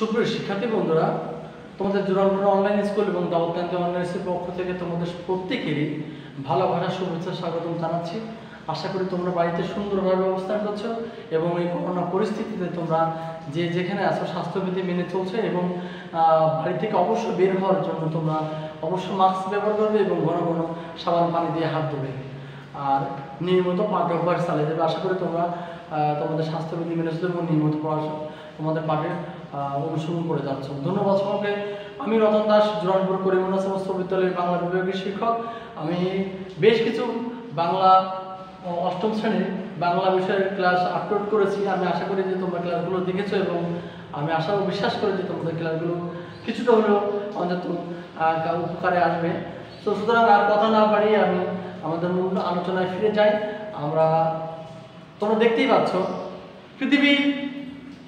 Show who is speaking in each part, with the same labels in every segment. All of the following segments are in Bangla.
Speaker 1: সুপ্রিয় শিক্ষার্থী বন্ধুরা, তোমাদের জোরালপুর অনলাইন স্কুল এবং দাউদকান্দি অনলাইন স্কুলের পক্ষ থেকে তোমাদের প্রত্যেকেরই ভালোবাসা শুভেচ্ছা স্বাগতম জানাচ্ছি। আশা করি তোমরা বাড়িতে সুন্দরভাবে অবস্থান করছো এবং এই করোনা পরিস্থিতিতে তোমরা যে যেখানে আছো স্বাস্থ্যবিধি মেনে চলছে এবং বাড়ি থেকে অবশ্যই বের হওয়ার জন্য তোমরা অবশ্যই মাস্ক ব্যবহার করবে এবং ঘন ঘন সাবান পানি দিয়ে হাত ধোবে আর নিয়মিত পাঠ অভ্যাস চালিয়ে যাবে। আশা করি তোমরা তোমাদের স্বাস্থ্যবিধি মেনে চলবে এবং নিয়মিত পড়াশোনা তোমাদের পাঠের অনুসরণ করে যাচ্ছ। ধন্যবাদ সকলকে। আমি রতন দাস, জোরালপুর করিমুল্লাহ উচ্চ বিদ্যালয়ের বাংলা বিভাগের শিক্ষক। আমি বেশ কিছু বাংলা অষ্টম শ্রেণীর বাংলা বিষয়ের ক্লাস আপলোড করেছি। আমি আশা করি যে তোমরা ক্লাসগুলো দেখেছো এবং আমি আশা ও বিশ্বাস করি যে তোমাদের ক্লাসগুলো কিছুটা হলেও অন্তত উপকারে আসবে। তো সুতরাং আর কথা না বাড়িয়ে আমি আমাদের মূল আলোচনায় ফিরে যাই। তোমরা দেখতেই পাচ্ছ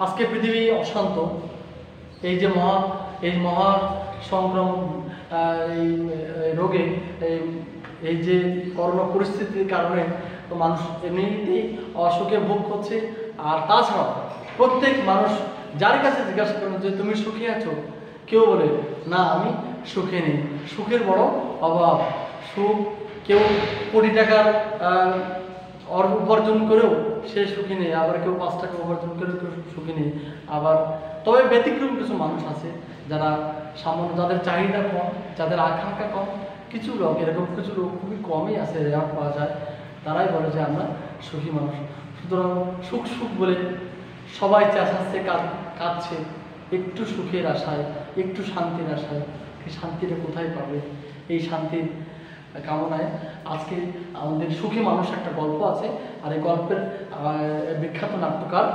Speaker 1: আজকে পৃথিবী অশান্ত। এই যে মহা সংক্রমণ এই রোগে এই যে করোনা পরিস্থিতির কারণে তো মানুষ এমনিতেই অসুখে ভোগ করছে। আর তাছাড়াও প্রত্যেক মানুষ যার কাছে জিজ্ঞাসা করেন যে তুমি সুখে আছো, কেউ বলে না আমি সুখে নেই। সুখের বড় অভাব। সুখ কেউ কোটি টাকার উপার্জন করেও সে সুখী নেই, আবার কেউ 5 টাকা উপার্জন করেও কেউ সুখী নেই। আবার তবে ব্যতিক্রম কিছু মানুষ আছে যারা সামান্য, যাদের চাহিদা কম, যাদের আকাঙ্ক্ষা কম, কিছু লোক এরকম কিছু লোক খুবই কমই আছে রেয়ার পাওয়া যায়, তারাই বলে যে আমরা সুখী মানুষ। সুতরাং সুখ সুখ বলে সবাই চেঁচাচ্ছে, কাঁদছে একটু সুখের আশায়, একটু শান্তির আশায়। এই শান্তিটা কোথায় পাবে? এই শান্তির কামনায় আজকে আমাদের সুখী মানুষ একটা গল্প আছে। আর এই গল্পের বিখ্যাত নাট্যকার,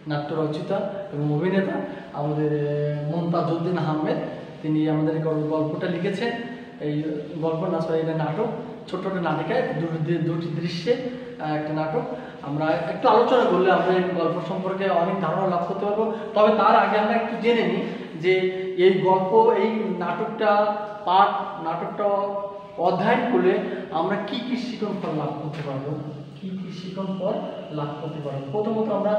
Speaker 1: নাট্য রচয়িতা এবং অভিনেতা আমাদের মমতাজউদ্দিন আহমেদ, তিনি আমাদের গল্পটা লিখেছেন। এই গল্প না, এটা নাটক, ছোট্ট একটা নাটিকায় দুটি দৃশ্যে একটা নাটক। আমরা একটু আলোচনা করলে আমরা এই গল্প সম্পর্কে অনেক ধারণা লাভ করতে পারবো। তবে তার আগে আমরা একটু জেনে নিই যে এই গল্প, এই নাটকটা অধ্যয়ন করলে আমরা কি কি শিখন ফল লাভ করতে পারবো, কি কি শিখন ফল লাভ করতে পারবো। প্রথমত আমরা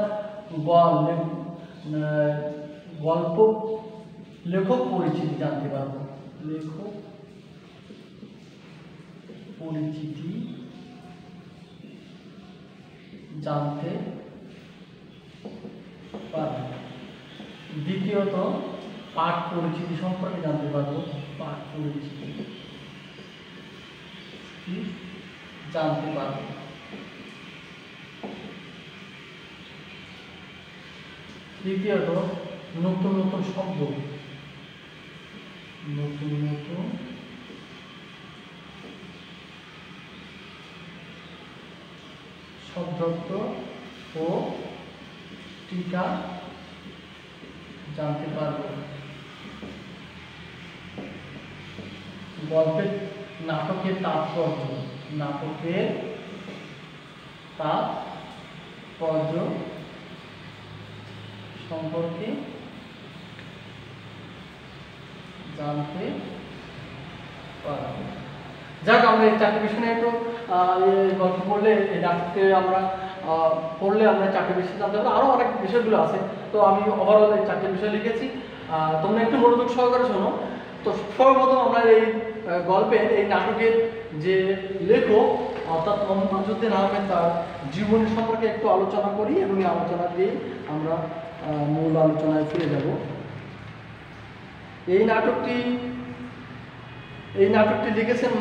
Speaker 1: গল্প লেখক পরিচিতি জানতে পারবো। লেখক পরিচিতি জানতে পারবো। দ্বিতীয়ত পাঠ পরিচিতি সম্পর্কে জানতে পারবো। পাঠ পরিচিতি জানতে পারবো। তৃতীয়ত নতুন নতুন শব্দ, নতুন নতুন শব্দার্থ ও টিকা জানতে পারবো। গল্পের নাটকের তাৎপর্য, নাটকের তাৎপর্য সম্পর্কে জানতে পারবো। যাক, আমরা এই চারটি বিষয় নিয়ে একটু গল্প পড়লে, এই নাটককে আমরা পড়লে আমরা চারটি বিষয় জানতে পারবো। আরও অনেক বিষয়গুলো আছে, তো আমি ওভারঅল এই চারটি বিষয় লিখেছি। তোমরা একটু মনোযোগ সহকারে শোনো। তো সর্বপ্রথম আমরা এই গল্পের, এই নাটকের যে লেখক অর্থাৎ মমতাজউদ্দিন আহমেদ, তার জীবনী সম্পর্কে একটু আলোচনা করি এবং এই আলোচনা দিয়ে আমরা মূল আলোচনায় ফিরে যাব। এই নাটকটি লিখেছেন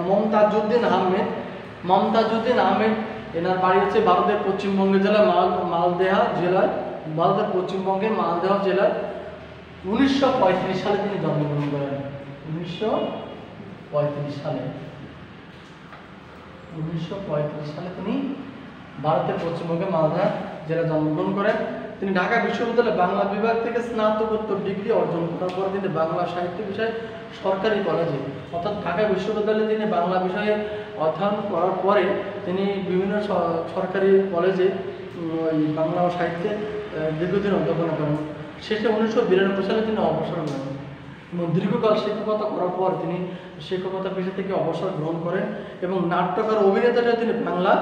Speaker 1: মমতাজউদ্দিন আহমেদ। মমতাজউদ্দিন আহমেদ, এনার বাড়ি হচ্ছে ভারতের পশ্চিমবঙ্গ জেলার মালদেহা জেলায়, ভারতের পশ্চিমবঙ্গের মালদেহা জেলায় 1935 সালে তিনি জন্মগ্রহণ করেন। 1935 সালে তিনি ভারতের পশ্চিমবঙ্গের মালদা জেলায় জন্মগ্রহণ করেন। তিনি ঢাকা বিশ্ববিদ্যালয়ে বাংলা বিভাগ থেকে স্নাতকোত্তর ডিগ্রি অর্জন করার পর তিনি বাংলা সাহিত্য বিষয়ে সরকারি কলেজে, অর্থাৎ ঢাকা বিশ্ববিদ্যালয়ে তিনি বাংলা বিষয়ে অধ্যয়ন করার পরে তিনি বিভিন্ন সরকারি কলেজে বাংলা সাহিত্যে দীর্ঘদিন অধ্যাপনা করেন। শেষে 1992 সালে তিনি অবসর নেন এবং দীর্ঘকাল শিক্ষকতা করার পর তিনি শিক্ষকতা পেশা থেকে অবসর গ্রহণ করেন এবং নাট্যকার অভিনেতাটা তিনি বাংলা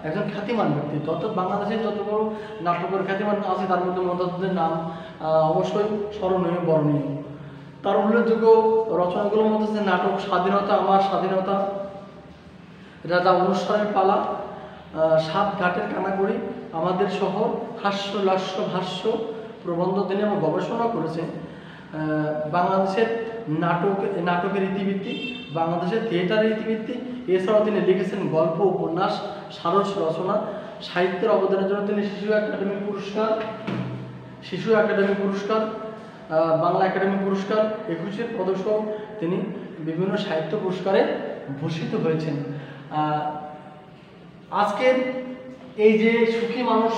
Speaker 1: একজন খ্যাতিমান ব্যক্তিত্ব, অর্থাৎ বাংলাদেশের যত বড় নাটকের খ্যাতিমান আছে তার মধ্যে মমতাজুদ্দিনের নাম অবশ্যই স্মরণীয়, বরণীয়। তার উল্লেখযোগ্য রচনাগুলোর মধ্যে হচ্ছে নাটক স্বাধীনতা, আমার স্বাধীনতা, রাজা অনুষ্ঠানের পালা, সাত ঘাটের কানাকড়ি, আমাদের শহর, হাস্য লাস্য ভাষ্য, প্রবন্ধ তিনি এবং গবেষণা করেছেন বাংলাদেশের নাটকের ইতিবৃত্তি, বাংলাদেশের থিয়েটারের ইতিবৃত্তি। এছাড়াও তিনি লিখেছেন গল্প, উপন্যাস, সারস রচনা। সাহিত্যের অবদানের জন্য তিনি শিশু একাডেমি পুরস্কার, বাংলা একাডেমি পুরস্কার, 21 পদক তিনি বিভিন্ন সাহিত্য পুরস্কারে ভূষিত হয়েছেন। আজকের এই যে সুখী মানুষ,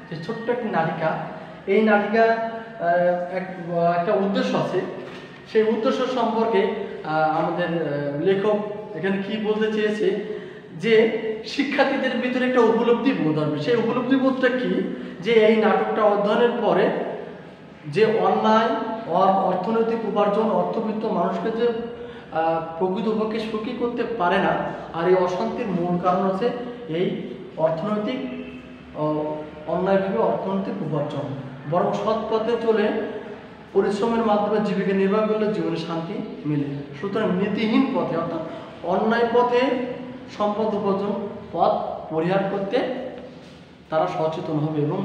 Speaker 1: যে ছোট্ট একটি নাটিকা, এই নাটিকা একটা উদ্দেশ্য আছে। সেই উদ্দেশ্য সম্পর্কে আমাদের লেখক এখানে কি বলতে চেয়েছে, যে শিক্ষার্থীদের ভিতরে একটা উপলব্ধি বোধ হবে। সেই উপলব্ধি বোধটা কি, যে এই নাটকটা অধ্যয়নের পরে যে অন্যায়, অর্থনৈতিক উপার্জন, অর্থবিত্ত মানুষকে যে প্রকৃতপক্ষে সুখী করতে পারে না, আর এই অশান্তির মূল কারণ হচ্ছে এই অর্থনৈতিক অন্যায়ভাবে অর্থনৈতিক উপার্জন। বরং সৎ পথে চলে পরিশ্রমের মাধ্যমে জীবিকা নির্বাহ করলে জীবনে শান্তি মিলে। সুতরাং নীতিহীন পথে, অর্থাৎ অন্যায় পথে সম্পদ উপার্জন পথ পরিহার করতে তারা সচেতন হবে এবং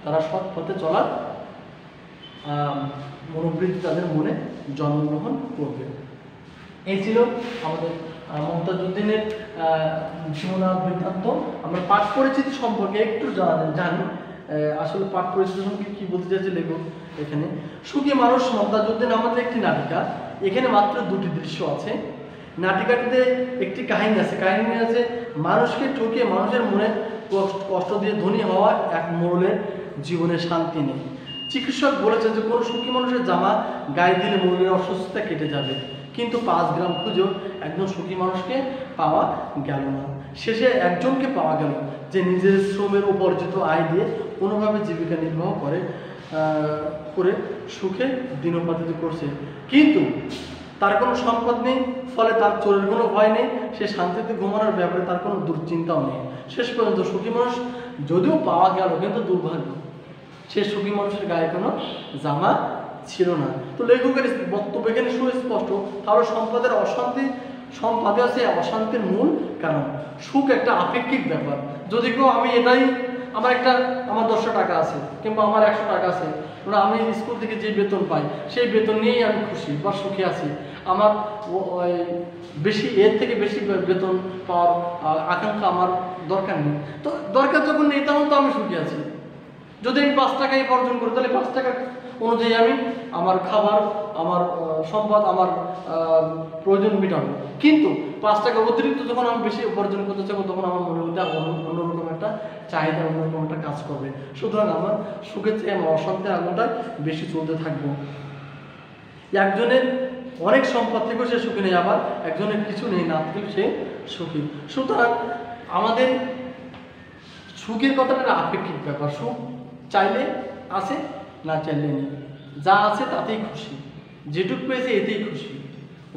Speaker 1: তারা সৎ পথে চলার মনোবৃত্তি তাদের মনে জন্মগ্রহণ করবে। এই ছিল আমাদের মমতাজুদ্দিনের জীবনার বৃত্তান্ত। আমরা পাঠ পরিচিতি সম্পর্কে একটু জানি। আসলে পাঠ পরিচিতি সম্পর্কে কী বলতে চাইছে লেখক এখানে। সুখী মানুষ মমতাজুদ্দিন আমাদের একটি নাটিকা। এখানে মাত্র 2টি দৃশ্য আছে। নাটিকাটিতে একটি কাহিনী আছে। কাহিনী আছে মানুষকে ঠকিয়ে মানুষের মনে কষ্ট দিয়ে ধনী হওয়া এক মোড়লের জীবনে শান্তি নেই। চিকিৎসক বলেছেন যে কোনো সুখী মানুষের জামা গায়ে দিলে মোড়লের অসুস্থতা কেটে যাবে, কিন্তু 5 গ্রাম খুঁজেও একজন সুখী মানুষকে পাওয়া গেল না। শেষে একজনকে পাওয়া গেল যে নিজের শ্রমের উপার্জিত আয় দিয়ে কোনোভাবে জীবিকা নির্বাহ করে সুখে দিনোপার্জিত করছে, কিন্তু তার কোনো সম্পদ নেই, ফলে তার চোরের কোনো ভয় নেই, সে শান্তিতে ঘুমানোর ব্যাপারে তার কোনো দুশ্চিন্তাও নেই। শেষ পর্যন্ত সুখী মানুষ যদিও পাওয়া গেল, কিন্তু দুর্ভাগ্য সে সুখী মানুষের গায়ে কোনো জামা ছিল না। তো লেখকের বক্তব্য এখানে সুস্পষ্ট। তাহলে সম্পদের সম্পদে আছে অশান্তির মূল কারণ। সুখ একটা আপেক্ষিক ব্যাপার। যদি কেউ আমি আমার 10টা টাকা আছে কিংবা আমার 100 টাকা আছে, আমি স্কুল থেকে যে বেতন পাই সেই বেতন নিয়েই আমি খুশি বা সুখী আছি। আমার এর থেকে বেশি বেতন পাওয়ার আকাঙ্ক্ষা আমার দরকার নেই। তো দরকার যখন নেই তখন তো আমি সুখী আছি। যদি আমি 5 টাকায় উপার্জন করি, তাহলে 5 টাকা অনুযায়ী আমি আমার খাবার, আমার সম্পদ, আমার প্রয়োজন মেটাবো। কিন্তু 5 টাকা অতিরিক্ত যখন আমি বেশি উপার্জন করতে চাইবো, তখন আমার মনের মধ্যে অন্যরকম একটা চাহিদা, অন্যরকম একটা কাজ করবে। সুতরাং আমার সুখের চেয়ে আমার অশান্তির আগুনটা বেশি চলতে থাকবো। একজনের অনেক সম্পদ থেকেও সে সুখী নেই, আবার একজনের কিছু নেই, না থেকেও সে সুখী। সুতরাং আমাদের সুখের কথাটা আপেক্ষিক ব্যাপার। সুখ চাইলে আছে, না চাইলে নেই। যা আছে তাতেই খুশি, যেটুকু পেয়েছি এতেই খুশি,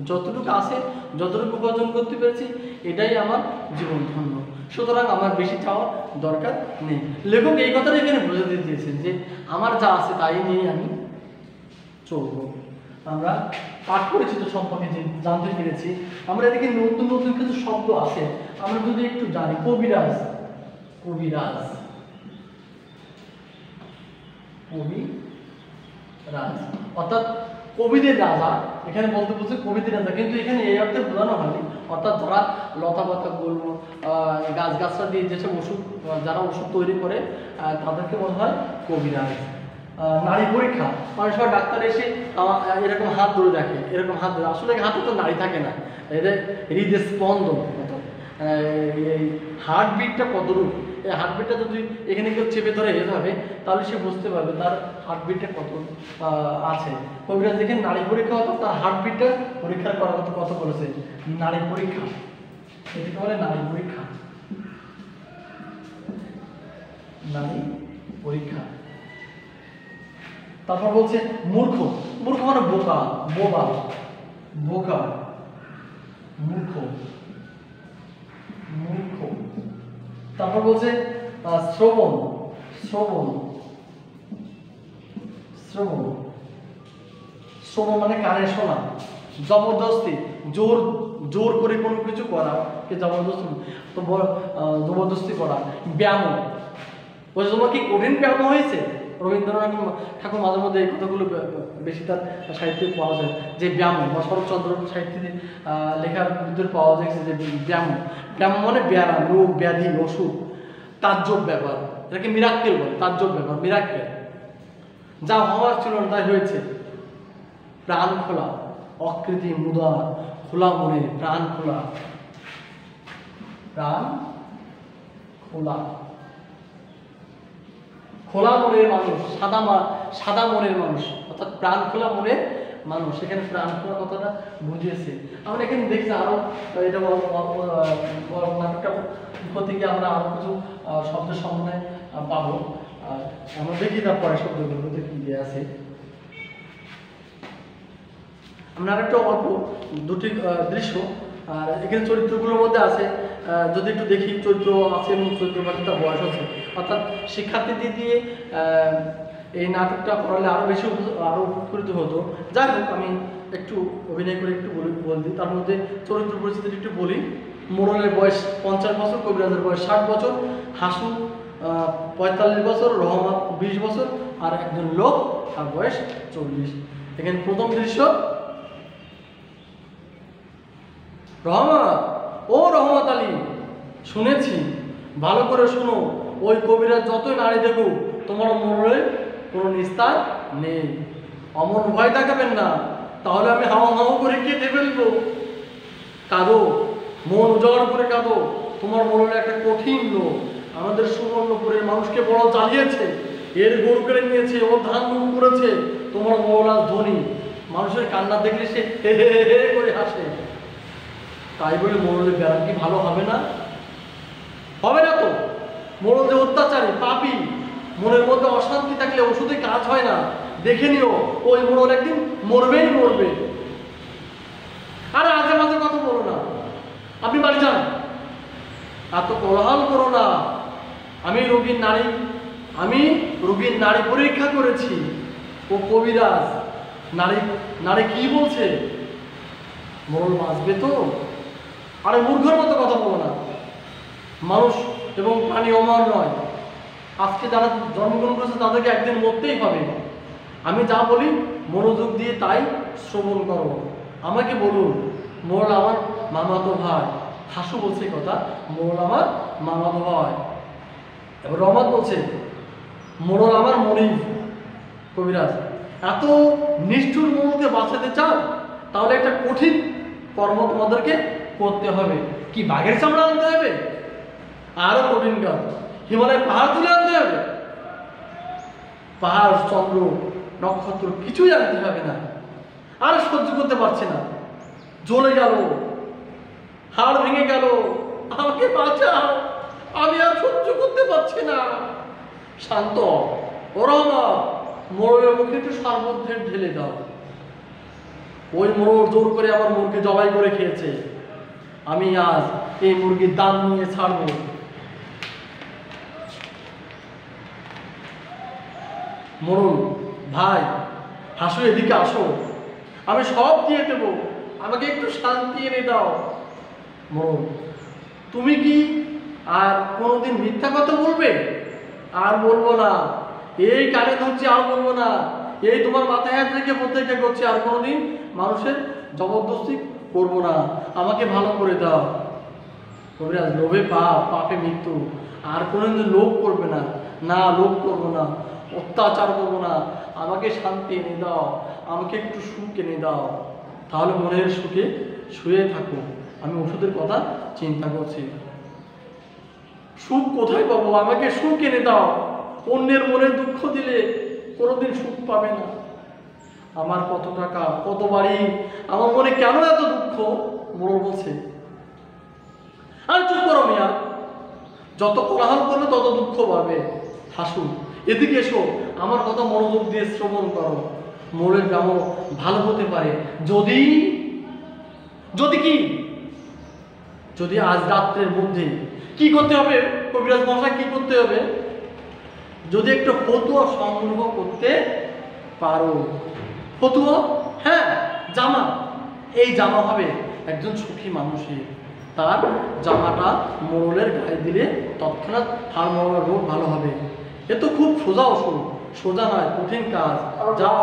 Speaker 1: যতটুকু আছে, যতটুকু উপার্জন করতে পেরেছি, এটাই আমার জীবন ধন্য। সুতরাং আমার বেশি চাওয়ার দরকার নেই। লেখক এই কথাটা এখানে বোঝাতে দিয়েছেন যে আমার যা আছে তাই নিয়ে আমি চলব। আমরা পাঠ পরিচিত সম্পর্কে জানতে পেরেছি। আমরা এদিকে নতুন নতুন কিছু শব্দ আছে, আমরা যদি একটু জানি। কবিরাজ, অর্থাৎ কবিদের রাজা। এখানে বলতে বলছে কবিদের রাজা, কিন্তু এখানে এই অর্থে বোঝানো হয়নি। অর্থাৎ যারা লতা পাতা বলবো, গাছগাছরা দিয়ে যেসব যারা ওষুধ তৈরি করে তাদেরকে বলা হয় কবিরাজ। নারী পরীক্ষা, মানুষ ডাক্তার এসে এরকম হাত ধরে দেখে, এরকম হাত ধরে, আসলে হাতে তো নাড়ি থাকে না, এদের হৃদের স্পন্দন, এই হার্টবিটটা কতটুকু, এই হার্টবিটটা যদি এখানে কেউ চেপে ধরে এভাবে, তাহলে সে বুঝতে পারবে তার হার্টবিটটা কত আছে। কবিরাজ দেখে নারী পরীক্ষা হতো, তার হার্টবিটটা পরীক্ষা করার কথা কত বলেছে, নারী পরীক্ষা, এটাকে বলে নারী পরীক্ষা, নারী পরীক্ষা। তারপর বলছে মূর্খ, মূর্খ মানে বোকা, বোবা, বোকা, মূর্খ, মূর্খ। তারপর বলছে শ্রবণ শ্রবণ শ্রবণ শ্রবণ মানে কানে শোনা, জবরদস্তি জোর জোর করে কোনো কিছু করা কে জবরদস্তি তো জবরদস্তি করা। ব্যায়াম, ওই জন্য কি কঠিন ব্যায়াম হয়েছে? রবীন্দ্রনাথ ঠাকুর মাঝে মধ্যে এই কথাগুলো বেশি তার সাহিত্যে পাওয়া যায়, যে ব্যায়াম বা শরৎচন্দ্র সাহিত্যে লেখার ভিতরে পাওয়া যাচ্ছে যে ব্যায়াম, ব্যায়াম মানে ব্যায়াম, রোগ ব্যাধি অসুখ, তাজ্জব ব্যাপার, এটাকে মিরাক্কেল বলে, তাজ্জব ব্যাপার, মিরাক্কেল। যা হওয়ার ছিল না তাই হয়েছে। প্রাণ খোলা, অকৃতি মুদার, খোলা মনে, প্রাণ খোলা, প্রাণ খোলা, খোলা মনের মানুষ, সাদা মনের মানুষ, অর্থাৎ প্রাণ খোলা মনের মানুষ। এখানে প্রাণ খোলা কথাটা বুঝিয়েছে। আমরা এখানে দেখছি আরো এটা নাটকটা থেকে আমরা আরো কিছু শব্দের সম্বন্ধে পাবো। আমরা দেখি তারপরে শব্দগুলোর মধ্যে কি দিয়ে আছে। আমরা আরেকটা অল্প দুটি দৃশ্য আর এখানে চরিত্রগুলোর মধ্যে আছে, যদি একটু দেখি চরিত্র আছে এবং চরিত্র পাশে তার বয়স আছে, অর্থাৎ শিক্ষার্থীদের দিয়ে এই নাটকটা করালে আরও বেশি আরও উপকৃত হতো। যাই হোক, আমি একটু অভিনয় করে একটু বলি। তার মধ্যে চরিত্র পরিস্থিতি একটু বলি। মোড়লের বয়স 50 বছর, কবিরাজের বয়স 60 বছর, হাসু 45 বছর, রহমত 20 বছর, আর একজন লোক তার বয়স 40। এখানে প্রথম দৃশ্য, রহমত, ও রহমত আলী, শুনেছি, ভালো করে শুনো, ওই কবিরাজ যতই নারী দেখুক তোমার মনে কোনো নিস্তার নেই। অমন ভয় দেখাবেন না, তাহলে আমি হাওয়া হাওয়া করে কেটে ফেলবো। কাঁদো, মন উজাড় করে কাঁদো, তোমার মনে একটা কঠিন লোক আমাদের সুবর্ণপুরের মানুষকে বড় জ্বালিয়েছে, এর গরু কেড়ে নিয়েছে, ও ধান গুম করেছে। তোমার মৌলার ধ্বনি, মানুষের কান্না দেখলে সে হে হে হে করে হাসে। তাই বলে মোড়লের বেড়া কি ভালো হবে না? হবে না তো। মোড়ল যে অত্যাচারী, পাপী, মনের মধ্যে অশান্তি থাকলে ওষুধে কাজ হয় না। দেখে নিও, ওই মোড়ল একদিন মরবেই মরবে। আরে আজে মাঝে কথা বলো না, আপনি বাড়ি যান, এত কোলাহল করো না। আমি রোগীর নারী পরীক্ষা করেছি। ও কবিরাজ, নারী কি বলছে? মোড়ল বাঁচবে তো? আরে মূর্খের মতো কথা বলো না। মানুষ এবং প্রাণী অমর নয়। আজকে যারা জন্মগ্রহণ করেছে তাদেরকে একদিন মরতেই হবে। আমি যা বলি মনোযোগ দিয়ে তাই শ্রবণ করো। আমাকে বলুন, মোড়ল আমার মামাতো ভাই। হাসু বলছে কথা, মোড়ল আমার মামাতো ভাই। এবার রহমত বলছে, মোড়ল আমার মনিব। কবিরাজ, এত নিষ্ঠুর মোড়লকে বাঁচাতে চাও? তাহলে একটা কঠিন কর্ম তোমাদেরকে করতে হবে। কি বাঘের চামড়া আনতে হবে? আরো কঠিন কাজ, হিমালয় পাহাড় তুলে আনতে হবে? পাহাড়, চন্দ্র, নক্ষত্র কিছুই আনতে হবে না। আর সহ্য করতে পারছে না, জ্বলে গেল, হাড় ভেঙে গেল, আমাকে বাঁচাও, আমি আর সহ্য করতে পারছি না। শান্ত, ওরম মোড়লের মুখে একটু শরবত ঢেলে দাও। ওই মোড়ল জোর করে আমার মুরগি জবাই করে খেয়েছে, আমি আজ এই মুরগির দাম নিয়ে ছাড়বো। মোড়ল, ভাই হাসু, এদিকে আসো, আমি সব দিয়ে দেবো, আমাকে একটু শান্তি এনে দাও। মোড়ল, তুমি কি আর কোনোদিন মিথ্যা কথা বলবে? আর বলবো না, এই কানে ধরছি, আর বলবো না। এই তোমার মাথায় হাত রেখে প্রত্যেকটা করছি, আর কোনোদিন মানুষের জবরদস্তি করবো না, আমাকে ভালো করে দাও। কবিরাজ, লোভে পাপ, পাপে মৃত্যু, আর কোনোদিন লোভ করবে না। না, লোভ করবো না, অত্যাচার করবো না, আমাকে শান্তি এনে দাও, আমাকে একটু সুখ এনে দাও। তাহলে মনের সুখে শুয়ে থাকো, আমি ওষুধের কথা চিন্তা করছি। সুখ কোথায় পাবো? আমাকে সুখ এনে দাও। অন্যের মনে দুঃখ দিলে কোনোদিন সুখ পাবে না। আমার কত টাকা, কত বাড়ি, আমার মনে কেন এত দুঃখ? মোড়ল বলছে, আর চুপ করো মিয়া, যত কোলাহল করবে তত দুঃখ বাড়বে। হাসু, এদিকে এসো, আমার কথা মনোযোগ দিয়ে শ্রবণ করো। মোড়ের গ্রামও ভালো হতে পারে যদি কি, যদি আজ রাত্রের মধ্যে কি করতে হবে কবিরাজ মশাই কি করতে হবে? যদি একটু ফতুয়া সংগ্রহ করতে পারো, ফতুয়া, হ্যাঁ, জামা, এই জামা হবে একজন সুখী মানুষের, তার জামাটা মোড়লের গায়ে দিলে তৎক্ষণাৎ হাড় মরণের রোগ ভালো হবে। এ তো খুব সোজা ওষুধ, সোজা নয়, কঠিন কাজ। যাও।